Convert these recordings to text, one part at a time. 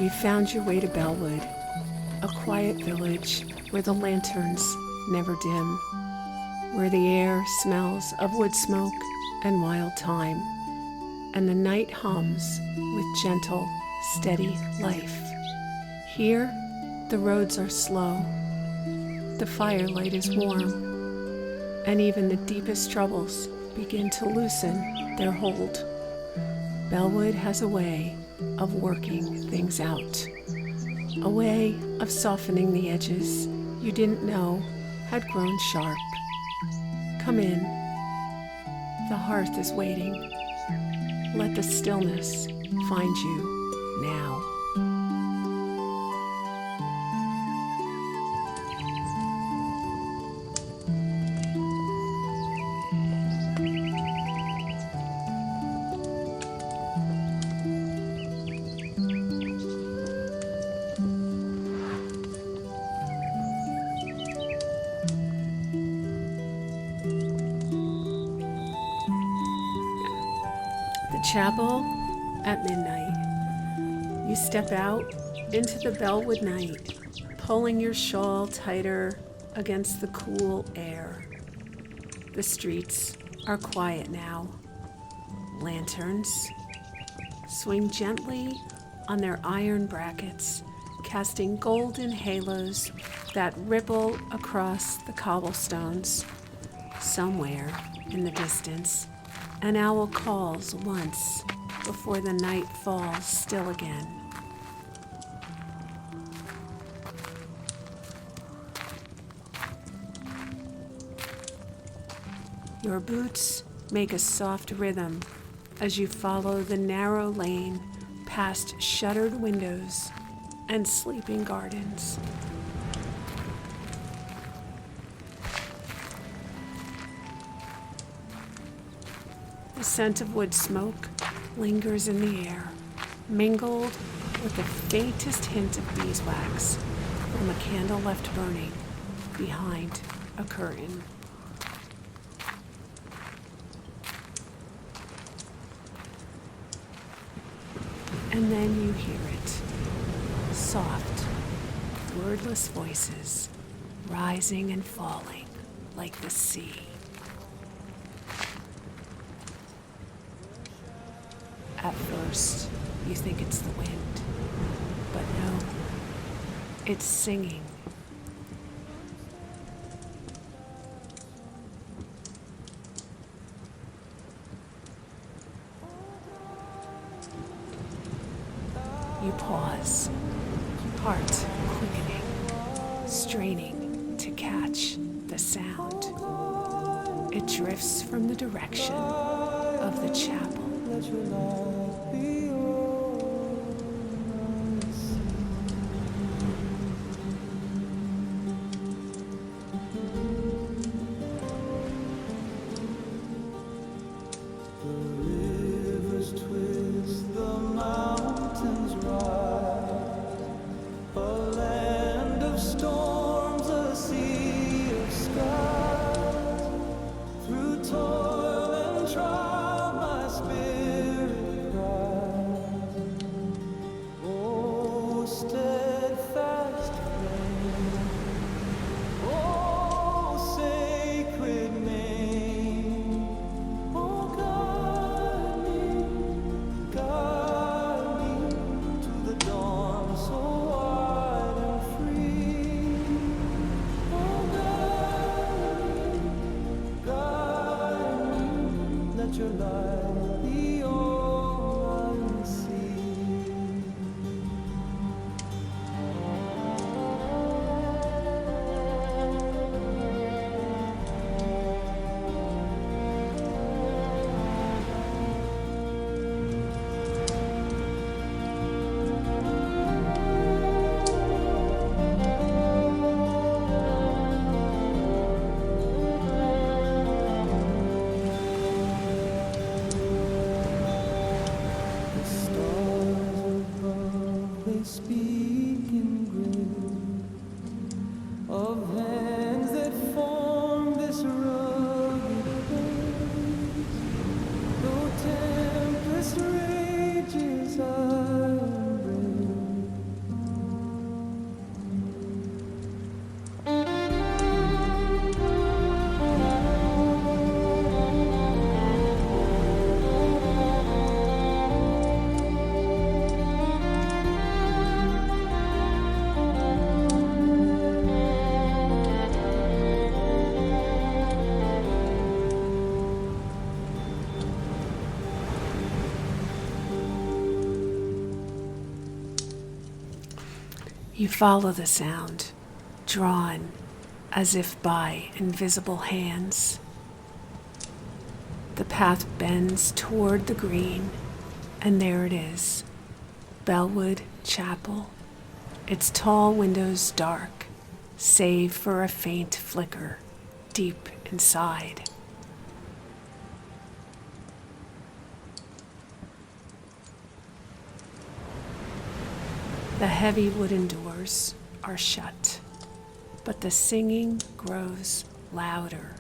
You found your way to Bellewood, a quiet village where the lanterns never dim, where the air smells of wood smoke and wild thyme, and the night hums with gentle, steady life. Here, the roads are slow, the firelight is warm, and even the deepest troubles begin to loosen their hold. Bellewood has a way of working things out, a way of softening the edges you didn't know had grown sharp. Come in. The hearth is waiting. Let the stillness find you now. Chapel at midnight. You step out into the Bellewood night, pulling your shawl tighter against the cool air. The streets are quiet now. Lanterns swing gently on their iron brackets, casting golden halos that ripple across the cobblestones. Somewhere in the distance, an owl calls once before the night falls still again. Your boots make a soft rhythm as you follow the narrow lane past shuttered windows and sleeping gardens. The scent of wood smoke lingers in the air, mingled with the faintest hint of beeswax from a candle left burning behind a curtain. And then you hear it, soft, wordless voices rising and falling like the sea. At first, you think it's the wind, but no, it's singing. You pause, heart quickening, straining to catch the sound. It drifts from the direction of the chapel. Let your love be yours. The rivers twist, the mountains rise, a land of storms, a sea of skies, through toil and trial. Spirit cries. You follow the sound, drawn as if by invisible hands. The path bends toward the green, and there it is, Bellewood Chapel, its tall windows dark, save for a faint flicker deep inside. The heavy wooden doors are shut, but the singing grows louder.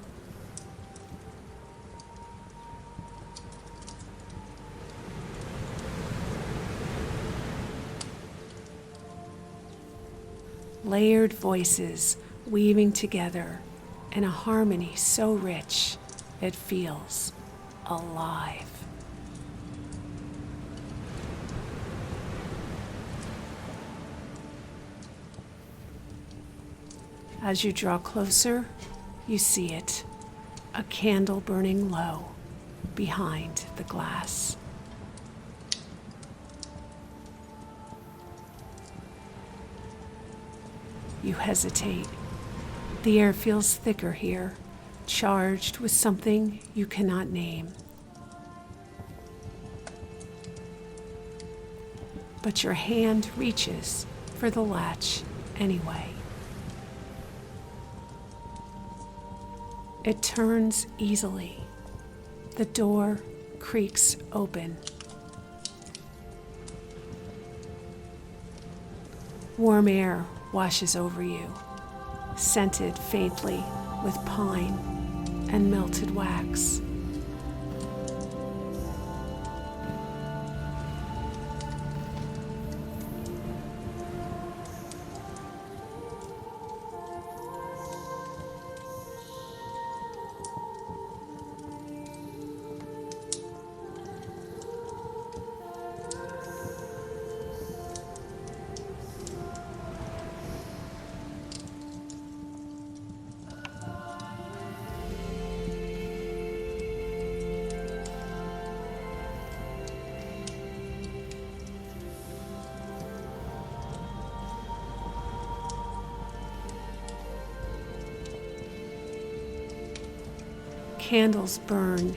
Layered voices weaving together in a harmony so rich it feels alive. As you draw closer, you see it, a candle burning low behind the glass. You hesitate. The air feels thicker here, charged with something you cannot name. But your hand reaches for the latch anyway. It turns easily. The door creaks open. Warm air washes over you, scented faintly with pine and melted wax. Candles burn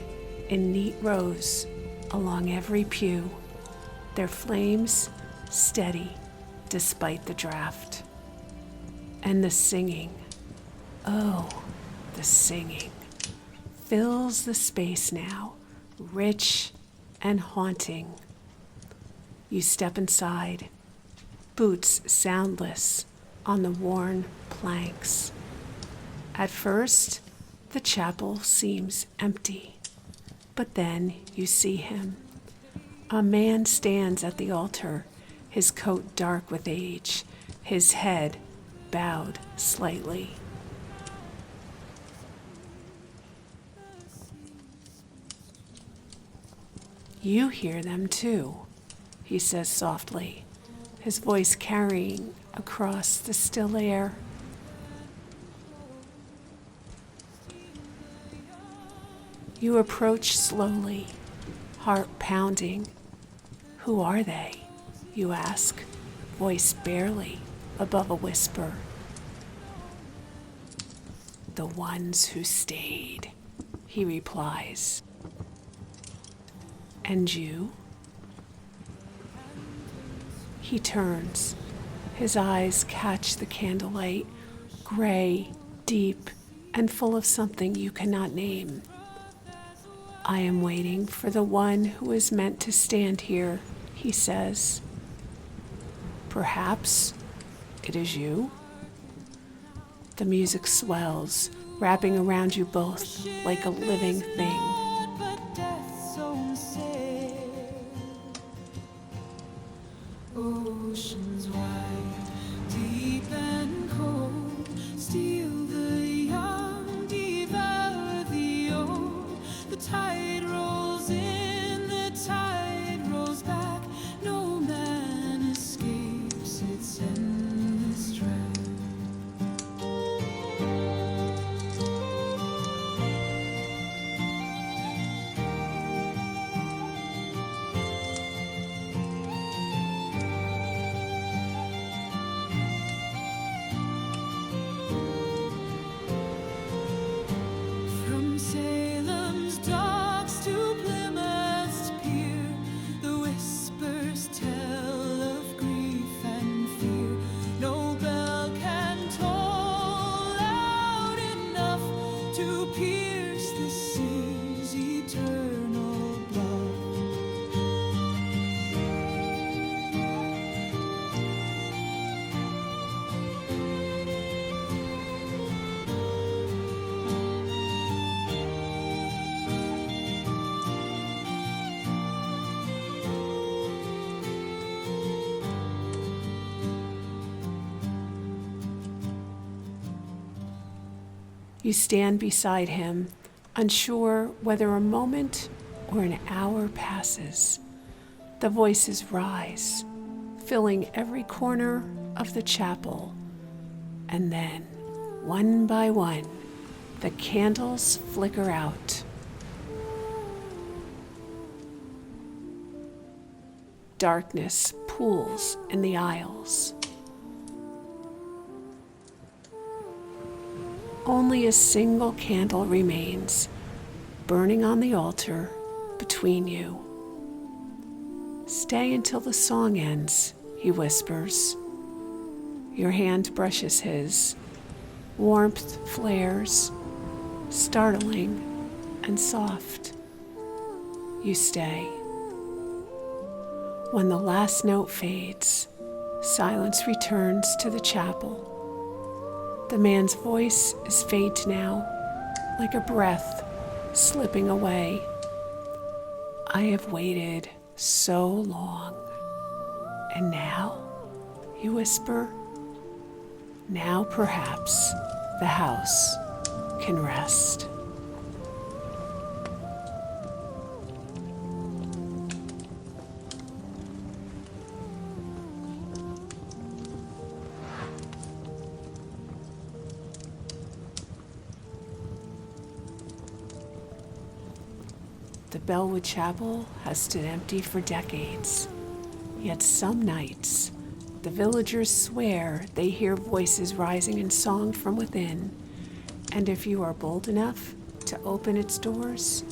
in neat rows along every pew, their flames steady despite the draft. And the singing, oh, the singing, fills the space now, rich and haunting. You step inside, boots soundless on the worn planks. At first, the chapel seems empty, but then you see him. A man stands at the altar, his coat dark with age, his head bowed slightly. You hear them too, he says softly, his voice carrying across the still air. You approach slowly, heart pounding. Who are they? You ask, voice barely above a whisper. The ones who stayed, he replies. And you? He turns. His eyes catch the candlelight, gray, deep, and full of something you cannot name. I am waiting for the one who is meant to stand here, he says. Perhaps it is you? The music swells, wrapping around you both like a living thing. Oceans wide, deep and cold, steal the young, devour the old. The tide rolls in, the tide rolls back. No man escapes its endless drag. You stand beside him, unsure whether a moment or an hour passes. The voices rise, filling every corner of the chapel, and then, one by one, the candles flicker out. Darkness pools in the aisles. Only a single candle remains, burning on the altar between you. "Stay until the song ends," he whispers. Your hand brushes his. Warmth flares, startling and soft. You stay. When the last note fades, silence returns to the chapel. The man's voice is faint now, like a breath slipping away. "I have waited so long. And now," you whisper, "now perhaps the house can rest." The Bellewood Chapel has stood empty for decades, yet some nights the villagers swear they hear voices rising in song from within, and if you are bold enough to open its doors,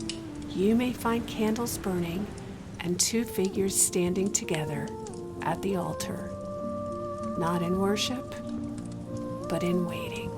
you may find candles burning and two figures standing together at the altar, not in worship, but in waiting.